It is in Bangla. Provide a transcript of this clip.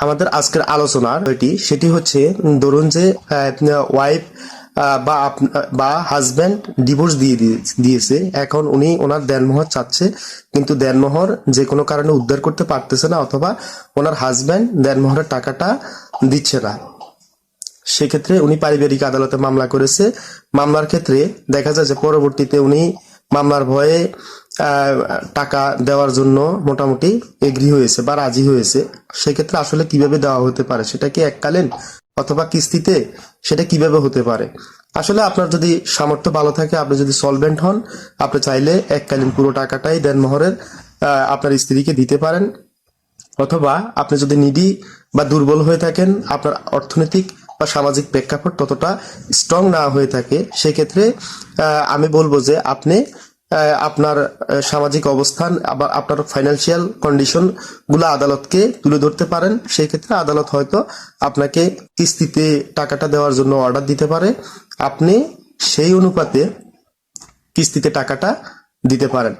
আমাদের আজকের আলোচনার সেটি হচ্ছে, ধরুন যে ওয়াইফ বা হাজব্যান্ড ডিভোর্স দিয়েছে। এখন উনি ওনার দেনমোহর চাচ্ছে, কিন্তু দেনমোহর যে কোনো কারণে উদ্ধার করতে পারতেছে না, অথবা ওনার হাজব্যান্ড দেনমোহরের টাকাটা দিচ্ছে না। সেক্ষেত্রে উনি পারিবারিক আদালতে মামলা করেছে। মামলার ক্ষেত্রে দেখা যায় যে পরবর্তীতে উনি মামলার ভয়ে টাকা দেওয়ার জন্য মোটামুটি এগ্রি হয়েছে বা রাজি হয়েছে। সেক্ষেত্রে আসলে কিভাবে দেওয়া হতে পারে, সেটা কি এককালীন অথবা কিস্তিতে, সেটা কিভাবে হতে পারে? আসলে আপনার যদি সামর্থ্য ভালো থাকে, আপনি যদি সলভেন্ট হন, আপনি চাইলে এককালীন পুরো টাকাটাই দেনমোহরের আপনার স্ত্রীকে দিতে পারেন। অথবা আপনি যদি নিডি বা দুর্বল হয়ে থাকেন, আপনার অর্থনৈতিক বা সামাজিক প্রেক্ষাপট ততটা স্ট্রং না হয়ে থাকে, সেক্ষেত্রে আমি বলবো যে আপনি আপনার সামাজিক অবস্থান আবার আপনার ফাইন্যান্সিয়াল কন্ডিশন গুলো আদালতকে তুলে ধরতে পারেন। সেই ক্ষেত্রে আদালত হয়তো আপনাকে কিস্তিতে টাকাটা দেওয়ার জন্য অর্ডার দিতে পারে। আপনি সেই অনুপাতে কিস্তিতে টাকাটা দিতে পারেন।